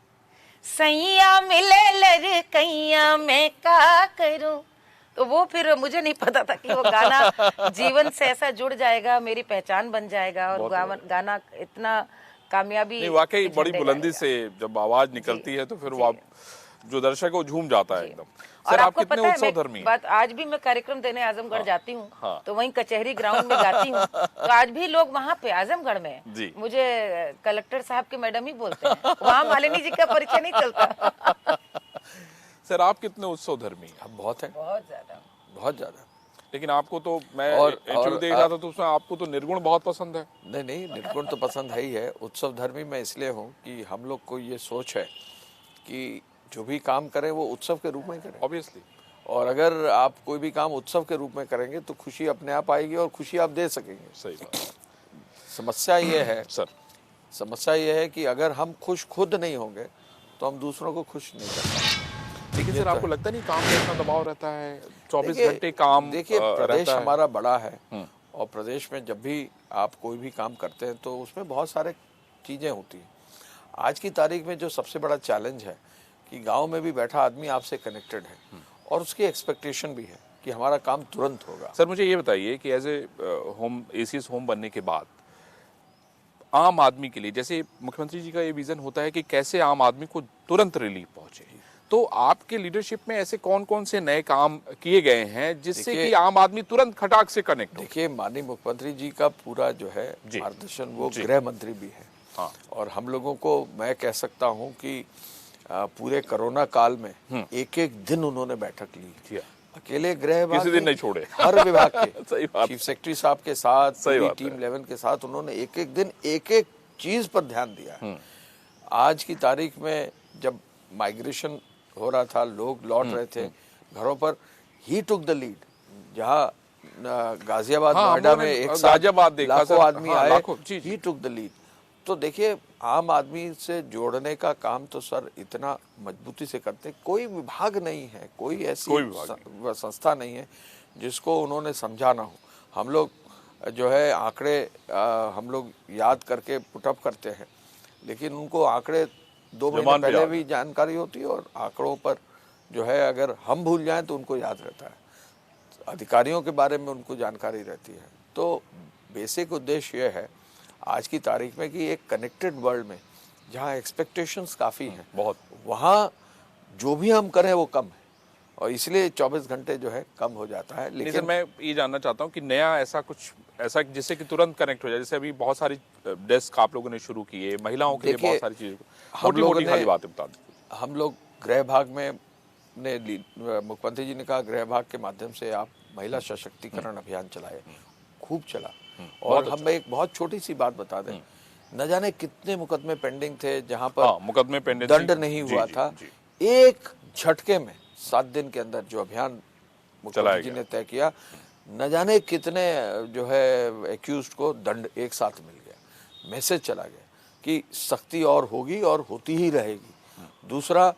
[SPEAKER 3] सैया मिले लड़कैया मैं का करूं। तो वो फिर मुझे नहीं पता था कि वो गाना जीवन से ऐसा जुड़ जाएगा, मेरी पहचान बन जाएगा और गाना इतना कामयाबी।
[SPEAKER 1] नहीं, वाकई
[SPEAKER 3] के
[SPEAKER 1] बड़ी
[SPEAKER 3] झंडे
[SPEAKER 1] बुलंदी
[SPEAKER 3] गाड़ेगा।
[SPEAKER 1] से जब आवाज निकलती है तो फिर वो जो दर्शक है वो झूम जाता है एकदम।
[SPEAKER 3] और
[SPEAKER 1] सर, आप
[SPEAKER 3] आपको
[SPEAKER 1] कितने
[SPEAKER 3] पता है
[SPEAKER 1] उत्सव
[SPEAKER 3] मैं
[SPEAKER 1] धर्मी हैं?
[SPEAKER 3] बात, आज भी मैं कार्यक्रम देने आजमगढ़ जाती हूँ
[SPEAKER 1] हाँ।
[SPEAKER 3] तो वहीं कचहरी ग्राउंड में गाती हूँ तो आज भी लोग वहाँ पे आजमगढ़ में
[SPEAKER 1] जी।
[SPEAKER 3] मुझे कलेक्टर साहब के मैडम ही बोलते हैं, वहाँ मालिनी जी का परिचय नहीं चलता।
[SPEAKER 1] सर, आप कितने उत्सव धर्मी हैं?
[SPEAKER 2] अब बहुत है,
[SPEAKER 3] बहुत ज्यादा।
[SPEAKER 2] बहुत ज्यादा।
[SPEAKER 1] लेकिन आपको तो मैं
[SPEAKER 2] और
[SPEAKER 1] इंटरव्यू देख रहा था तो उसमें आपको तो निर्गुण बहुत पसंद है।
[SPEAKER 2] नहीं नहीं, निर्गुण तो पसंद है ही है। उत्सव धर्मी मैं इसलिए हूँ कि हम लोग को ये सोच है कि जो भी काम करें वो उत्सव के रूप में करें।
[SPEAKER 1] ऑब्वियसली।
[SPEAKER 2] और अगर आप कोई भी काम उत्सव के रूप में करेंगे तो खुशी अपने आप आएगी और खुशी आप दे सकेंगे।
[SPEAKER 1] सही बात।
[SPEAKER 2] समस्या ये है
[SPEAKER 1] सर,
[SPEAKER 2] समस्या ये है कि अगर हम खुश खुद नहीं होंगे तो हम दूसरों को खुश नहीं कर पाएंगे।
[SPEAKER 1] लेकिन सर आपको लगता नहीं काम में इतना दबाव रहता है, 24
[SPEAKER 2] देखिए-
[SPEAKER 1] घंटे काम
[SPEAKER 2] देखिए, प्रदेश
[SPEAKER 1] रहता है।
[SPEAKER 2] हमारा बड़ा है और प्रदेश में जब भी आप कोई भी काम करते हैं तो उसमें बहुत सारे चीज़ें होती हैं। आज की तारीख में जो सबसे बड़ा चैलेंज है कि गांव में भी बैठा आदमी आपसे कनेक्टेड है और उसकी एक्सपेक्टेशन भी है कि हमारा काम तुरंत होगा।
[SPEAKER 1] सर, मुझे ये बताइए कि as a home ACS home बनने के बाद आम आदमी के लिए, जैसे मुख्यमंत्री जी का ये विजन होता है कि कैसे आम आदमी को तुरंत रिलीफ पहुंचे, तो आपके लीडरशिप में ऐसे कौन कौन से नए काम किए गए हैं जिससे कि आम आदमी तुरंत खटाक से कनेक्ट हो?
[SPEAKER 2] देखिए, माननीय मुख्यमंत्री जी का पूरा जो है मार्गदर्शन, वो गृह मंत्री भी है।
[SPEAKER 1] हाँ।
[SPEAKER 2] और हम लोगों को मैं कह सकता हूँ कि पूरे कोरोना काल में एक एक दिन उन्होंने बैठक ली। अकेले गृह विभाग
[SPEAKER 1] किसी दिन नहीं छोड़े।
[SPEAKER 2] हर विभाग के
[SPEAKER 1] सही बात।
[SPEAKER 2] चीफ सेक्रेटरी साहब के साथ,
[SPEAKER 1] सही
[SPEAKER 2] पूरी
[SPEAKER 1] बात
[SPEAKER 2] टीम
[SPEAKER 1] है।
[SPEAKER 2] 11 के साथ उन्होंने एक एक दिन एक एक चीज पर ध्यान दिया। आज की तारीख में जब माइग्रेशन हो रहा था, लोग लौट रहे थे घरों पर, ही टुक द लीड। जहाँ गाजियाबाद, नोएडा में एक साथ लाखों आदमी आए, ही टुक द लीड। तो देखिए, आम आदमी से जोड़ने का काम तो सर इतना मजबूती से करते हैं। कोई विभाग नहीं है, कोई ऐसी संस्था नहीं है जिसको उन्होंने समझा ना हो। हम लोग जो है आंकड़े हम लोग याद करके पुटअप करते हैं, लेकिन उनको आंकड़े 2 महीने पहले भी जानकारी होती है और आंकड़ों पर जो है अगर हम भूल जाएं तो उनको याद रहता है। अधिकारियों के बारे में उनको जानकारी रहती है। तो बेसिक उद्देश्य ये है आज की तारीख में कि एक कनेक्टेड वर्ल्ड में जहाँ एक्सपेक्टेशंस काफ़ी हैं, बहुत, वहाँ जो भी हम करें वो कम है और इसलिए 24 घंटे जो है कम हो जाता है।
[SPEAKER 1] लेकिन मैं ये जानना चाहता हूँ कि नया ऐसा कुछ ऐसा जिससे कि तुरंत कनेक्ट हो जाए, जैसे अभी बहुत सारी डेस्क आप लोगों ने शुरू किए, महिलाओं के लिए बहुत सारी चीज़ें, मोटी-मोटी खाली बातें बता दें।
[SPEAKER 2] हम लोग गृह भाग में मुख्यमंत्री जी ने कहा गृह भाग के माध्यम से आप महिला सशक्तिकरण अभियान चलाए, खूब चला। और हम एक बहुत छोटी सी बात बता दें, न जाने कितने मुकदमे पेंडिंग थे जहां पर
[SPEAKER 1] मुकदमे पेंडिंग
[SPEAKER 2] दंड नहीं हुआ था। एक झटके में 7 दिन के अंदर जो अभियान मुख्यमंत्री जी ने तय किया, न जाने कितने जो है एक्यूज्ड को दंड एक साथ मिल गया। मैसेज चला गया कि सख्ती और होगी और होती ही रहेगी। दूसरा,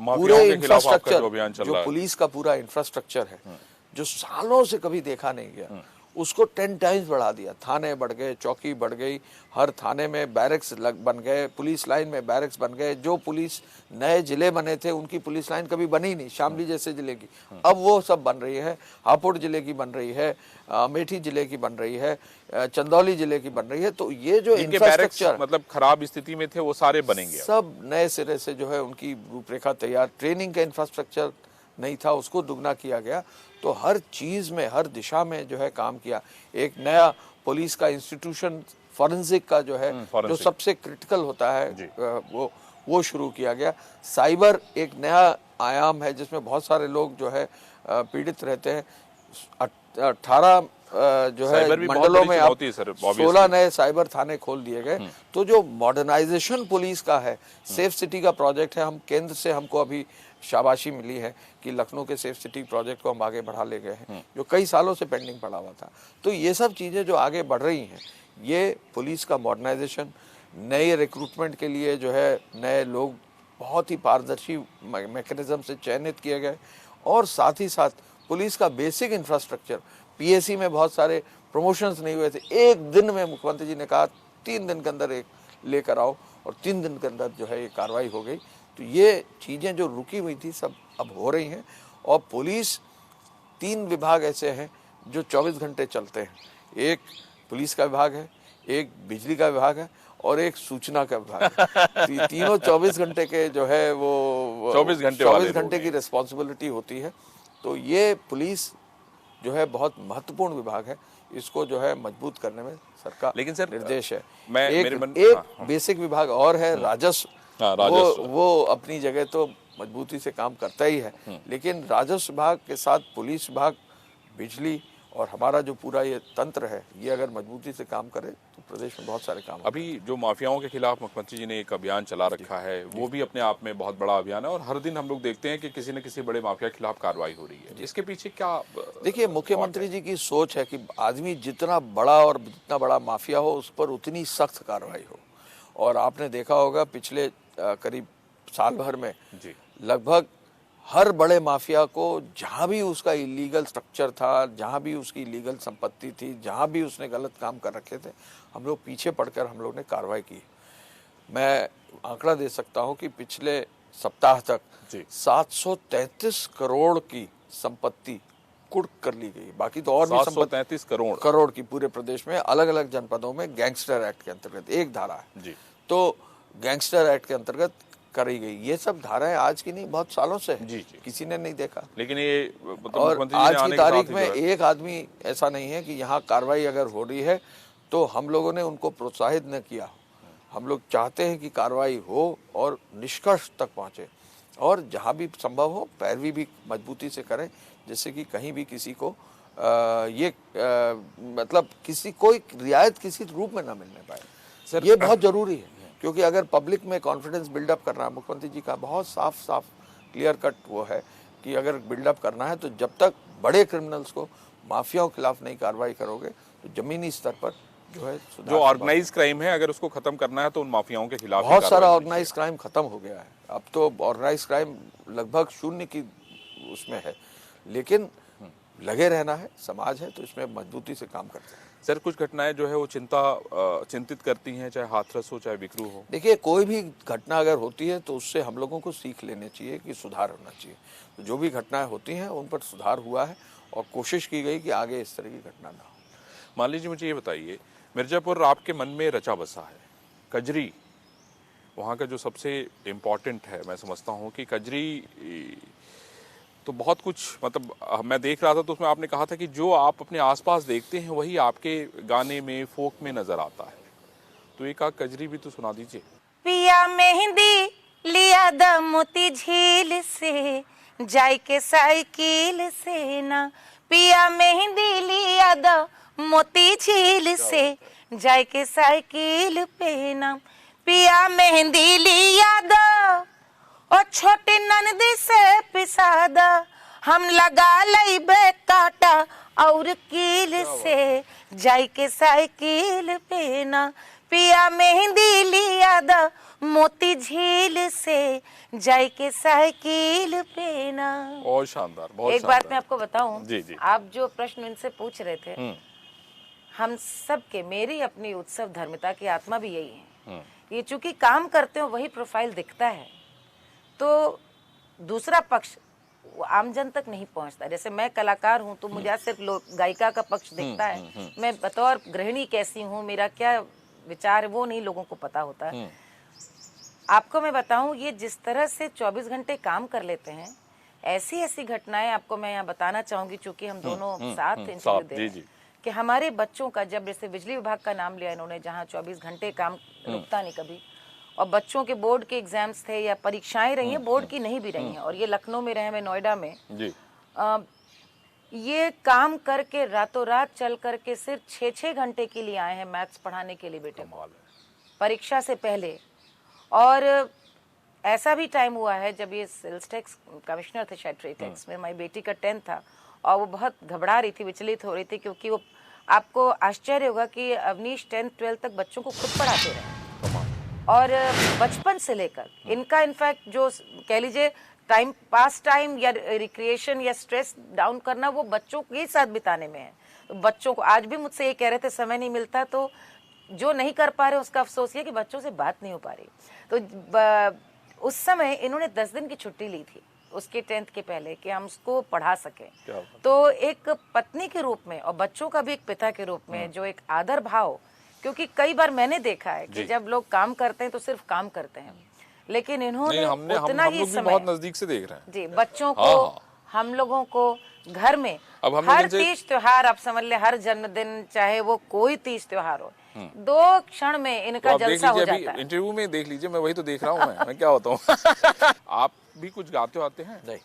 [SPEAKER 2] पूरे इंफ्रास्ट्रक्चर जो पुलिस का पूरा इंफ्रास्ट्रक्चर है, जो सालों से कभी देखा नहीं गया, उसको 10 टाइम्स बढ़ा दिया। थाने बढ़ गए, चौकी बढ़ गई, हर थाने में बैरक्स बन गए, पुलिस लाइन में बैरक्स बन गए। जो पुलिस नए जिले बने थे उनकी पुलिस लाइन कभी बनी नहीं, शामली जैसे जिले की, अब वो सब बन रही है। हापुड़ जिले की बन रही है, अमेठी जिले की बन रही है, चंदौली जिले की बन रही है। तो ये जो इंफ्रास्ट्रक्चर
[SPEAKER 1] मतलब खराब स्थिति में थे वो सारे बनेंगे,
[SPEAKER 2] सब नए सिरे से जो है उनकी रूपरेखा तैयार। ट्रेनिंग का इंफ्रास्ट्रक्चर नहीं था, उसको दुगना किया गया। तो हर चीज में, हर दिशा में जो है काम किया। एक नया पुलिस का इंस्टीट्यूशन, फॉरेंसिक का जो है, जो सबसे क्रिटिकल होता है, वो शुरू किया गया। साइबर एक नया आयाम है जिसमें बहुत सारे लोग जो है पीड़ित रहते हैं। 18 जो है मंडलों में अब 16 नए साइबर थाने खोल दिए गए। तो जो मॉडर्नाइजेशन पुलिस का है, सेफ सिटी का प्रोजेक्ट है, हम केंद्र से हमको अभी शाबाशी मिली है कि लखनऊ के सेफ सिटी प्रोजेक्ट को हम आगे बढ़ा ले गए हैं, जो कई सालों से पेंडिंग पड़ा हुआ था। तो ये सब चीज़ें जो आगे बढ़ रही हैं, ये पुलिस का मॉडर्नाइजेशन, नए रिक्रूटमेंट के लिए जो है नए लोग बहुत ही पारदर्शी मैकेनिज्म से चयनित किए गए, और साथ ही साथ पुलिस का बेसिक इंफ्रास्ट्रक्चर, पीएससी में बहुत सारे प्रमोशंस नहीं हुए थे, एक दिन में मुख्यमंत्री जी ने कहा 3 दिन के अंदर एक लेकर आओ, और 3 दिन के अंदर जो है ये कार्रवाई हो गई। तो ये चीज़ें जो रुकी हुई थी सब अब हो रही हैं। और पुलिस 3 विभाग ऐसे हैं जो 24 घंटे चलते हैं। एक पुलिस का विभाग है, एक बिजली का विभाग है और एक सूचना का विभाग है। तीनों 24 घंटे के जो है वो 24 घंटे की रिस्पॉन्सिबिलिटी होती है। तो ये पुलिस जो है बहुत महत्वपूर्ण विभाग है, इसको जो है मजबूत करने में सरकार
[SPEAKER 1] लेकिन सर
[SPEAKER 2] निर्देश है।
[SPEAKER 1] एक
[SPEAKER 2] बेसिक विभाग और है राजस्व। वो अपनी जगह तो मजबूती से काम करता ही है, लेकिन राजस्व विभाग के साथ पुलिस विभाग, बिजली और हमारा जो पूरा ये तंत्र है, ये अगर मजबूती से काम करे तो प्रदेश में बहुत सारे काम।
[SPEAKER 1] अभी जो माफियाओं के खिलाफ मुख्यमंत्री जी ने एक अभियान चला रखा है, वो भी अपने आप में बहुत बड़ा अभियान है और हर दिन हम लोग देखते हैं कि किसी न किसी बड़े माफिया के खिलाफ कार्रवाई हो रही है। इसके पीछे क्या?
[SPEAKER 2] देखिए, मुख्यमंत्री जी की सोच है कि आदमी जितना बड़ा और जितना बड़ा माफिया हो उस पर उतनी सख्त कार्रवाई हो। और आपने देखा होगा पिछले करीब साल भर में लगभग हर बड़े माफिया को जहाँ भी उसका इलीगल स्ट्रक्चर था, जहाँ भी उसकी इलीगल संपत्ति थी, जहाँ भी उसने गलत काम कर रखे थे, हम लोग पीछे पड़कर हम लोग ने कार्रवाई की। मैं आंकड़ा दे सकता हूँ कि पिछले सप्ताह तक 733 करोड़ की संपत्ति कुर्क कर ली गई। बाकी तो और भी
[SPEAKER 1] 733
[SPEAKER 2] करोड़ की पूरे प्रदेश में अलग अलग जनपदों में गैंगस्टर एक्ट के अंतर्गत एक धारा है
[SPEAKER 1] जी।
[SPEAKER 2] तो गैंगस्टर एक्ट के अंतर्गत करी गई। ये सब धाराएं आज की नहीं, बहुत सालों से
[SPEAKER 1] जी।
[SPEAKER 2] किसी ने नहीं देखा।
[SPEAKER 1] लेकिन ये
[SPEAKER 2] और आज की तारीख में एक आदमी ऐसा नहीं है कि यहाँ कार्रवाई अगर हो रही है तो हम लोगों ने उनको प्रोत्साहित न किया। हम लोग चाहते हैं कि कार्रवाई हो और निष्कर्ष तक पहुँचे, और जहाँ भी संभव हो पैरवी भी मजबूती से करें, जिससे कि कहीं भी किसी को मतलब किसी कोई रियायत किसी रूप में ना मिलने पाए। सर, ये बहुत जरूरी है, क्योंकि अगर पब्लिक में कॉन्फिडेंस बिल्डअप करना है, मुख्यमंत्री जी का बहुत साफ क्लियर कट वो है कि अगर बिल्डअप करना है तो जब तक बड़े क्रिमिनल्स को, माफियाओं के खिलाफ नहीं कार्रवाई करोगे तो जमीनी स्तर पर जो है
[SPEAKER 1] जो ऑर्गेनाइज क्राइम है, अगर उसको खत्म करना है तो उन माफियाओं के खिलाफ
[SPEAKER 2] बहुत सारा ऑर्गेनाइज क्राइम खत्म हो गया है। अब तो ऑर्गेनाइज क्राइम लगभग शून्य की उसमें है, लेकिन लगे रहना है, समाज है तो इसमें मजबूती से काम करते हैं।
[SPEAKER 1] सर, कुछ घटनाएं जो है वो चिंतित करती हैं, चाहे हाथरस हो चाहे बिकरू हो।
[SPEAKER 2] देखिए, कोई भी घटना अगर होती है तो उससे हम लोगों को सीख लेनी चाहिए कि सुधार होना चाहिए। तो जो भी घटनाएं होती हैं उन पर सुधार हुआ है और कोशिश की गई कि आगे इस तरह की घटना ना हो।
[SPEAKER 1] मान लीजिए, मुझे ये बताइए, मिर्जापुर आपके मन में रचा बसा है, कजरी वहाँ का जो सबसे इम्पोर्टेंट है। मैं समझता हूँ कि कजरी तो बहुत कुछ, मतलब मैं देख रहा था तो उसमें आपने कहा था कि जो आप अपने आसपास देखते हैं वही आपके गाने में, फोक में नजर आता है। तो एक आध कजरी भी तो सुना दीजिए।
[SPEAKER 3] पिया मेहंदी लिया द मोती झील से, जाय के साइकिल से ना। पिया मेहंदी लिया द मोती झील से, जाय के साइकिल पे ना। पिया मेहंदी लिया द और छोटी ननदी से पिसादा, हम लगा लइबे काटा और कील से, जाय के साइकिल पे ना। पिया मेहंदी लिया द मोती झील से, जाय के साइकिल पे ना।
[SPEAKER 1] बहुत शानदार, बहुत
[SPEAKER 3] एक बात मैं आपको बताऊं,
[SPEAKER 1] जी।
[SPEAKER 3] आप जो प्रश्न इनसे पूछ रहे थे, हम सब के, मेरी अपनी उत्सव धर्मिता की आत्मा भी यही है। ये चूंकि काम करते हो वही प्रोफाइल दिखता है, तो दूसरा पक्ष आमजन तक नहीं पहुंचता। जैसे मैं कलाकार हूं तो मुझे सिर्फ गायिका का पक्ष दिखता है, मैं बतौर गृहिणी कैसी हूं, मेरा क्या विचार है, वो नहीं लोगों को पता होता है। आपको मैं बताऊं, ये जिस तरह से 24 घंटे काम कर लेते हैं, ऐसी घटनाएं आपको मैं यहाँ बताना चाहूंगी, चूंकि हम दोनों साथ इंटरव्यू दे रहे हैं, कि हमारे बच्चों का, जब जैसे बिजली विभाग का नाम लिया इन्होंने, जहाँ 24 घंटे काम रुकता नहीं कभी, और बच्चों के बोर्ड के एग्जाम्स थे या परीक्षाएं रही हैं, बोर्ड की नहीं भी रही हैं, और ये लखनऊ में रहे हैं, नोएडा में जी। ये काम करके रातों रात चल करके सिर्फ 6-6 घंटे के लिए आए हैं मैथ्स पढ़ाने के लिए बेटे को, परीक्षा से पहले। और ऐसा भी टाइम हुआ है जब ये सेल्स टैक्स कमिश्नर थे शायद, ट्रेड टैक्स में, हमारी बेटी का 10th था, और वो बहुत घबरा रही थी, विचलित हो रही थी, क्योंकि वो, आपको आश्चर्य होगा कि अवनीश 10th 12th तक बच्चों को खुद पढ़ाते रहे, और बचपन से लेकर इनका, इनफैक्ट जो कह लीजिए टाइम पास टाइम या रिक्रिएशन या स्ट्रेस डाउन करना, वो बच्चों के साथ बिताने में है। तो बच्चों को आज भी मुझसे ये कह रहे थे समय नहीं मिलता, तो जो नहीं कर पा रहे उसका अफसोस ये कि बच्चों से बात नहीं हो पा रही। तो उस समय इन्होंने 10 दिन की छुट्टी ली थी उसके 10th के पहले कि हम उसको पढ़ा सकें। तो एक पत्नी के रूप में और बच्चों का भी एक पिता के रूप में जो एक आदर भाव, क्योंकि कई बार मैंने देखा है कि जब लोग काम करते हैं तो सिर्फ काम करते हैं, लेकिन इन्होंने उतना ही समय
[SPEAKER 1] बहुत नजदीक से देख रहे हैं जी,
[SPEAKER 3] बच्चों को, हम लोगों को घर में हर तीज त्योहार, आप समझ ले हर जन्मदिन, चाहे वो कोई तीज त्योहार हो, 2 क्षण में इनका जलसा हो जाता है।
[SPEAKER 1] इंटरव्यू में देख लीजिए, मैं वही तो देख रहा हूँ। मैं क्या होता हूँ। आप भी कुछ गाते आते हैं?
[SPEAKER 2] नहीं,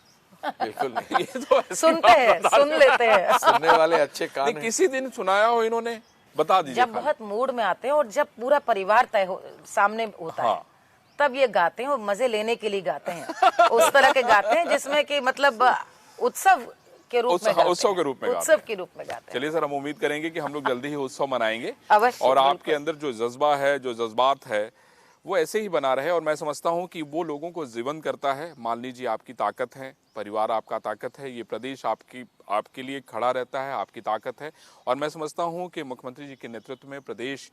[SPEAKER 1] बिल्कुल नहीं। ये तो
[SPEAKER 3] सुनते हैं, सुन लेते हैं।
[SPEAKER 2] सुनने वाले अच्छे कान हैं।
[SPEAKER 1] किसी दिन सुनाया हो इन्होंने, बता दीजिए।
[SPEAKER 3] जब बहुत मूड में आते हैं और जब पूरा परिवार सामने होता है, तब ये गाते हैं और मजे लेने के लिए गाते हैं। उस तरह के गाते हैं जिसमें कि मतलब उत्सव के रूप में गाते हैं।
[SPEAKER 1] चलिए सर, हम उम्मीद करेंगे कि हम लोग जल्दी ही उत्सव मनाएंगे
[SPEAKER 3] अवश्य।
[SPEAKER 1] और आपके अंदर जो जज्बा है, जो जज्बात है, वो ऐसे ही बना रहे। और मैं समझता हूँ कि वो लोगों को जीवंत करता है। मान लीजिए आपकी ताकत है, परिवार आपका ताकत है, ये प्रदेश आपके लिए खड़ा रहता है, आपकी ताकत है। और मैं समझता हूँ कि मुख्यमंत्री जी के नेतृत्व में प्रदेश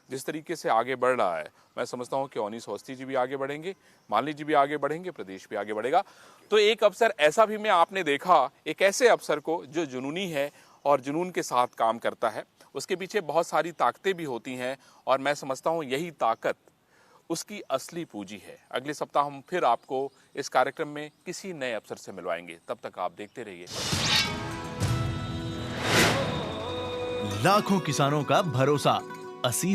[SPEAKER 1] जिस तरीके से आगे बढ़ रहा है, मैं समझता हूँ कि ओनिस अवस्थी जी भी आगे बढ़ेंगे, मालिनी जी भी आगे बढ़ेंगे, प्रदेश भी आगे बढ़ेगा। तो एक अफसर ऐसा भी में आपने देखा, एक ऐसे अफसर को जो जुनूनी है और जुनून के साथ काम करता है। उसके पीछे बहुत सारी ताकतें भी होती हैं और मैं समझता हूँ यही ताकत उसकी असली पूंजी है। अगले सप्ताह हम फिर आपको इस कार्यक्रम में किसी नए अफसर से मिलवाएंगे। तब तक आप देखते रहिए।
[SPEAKER 4] लाखों किसानों का भरोसा, 80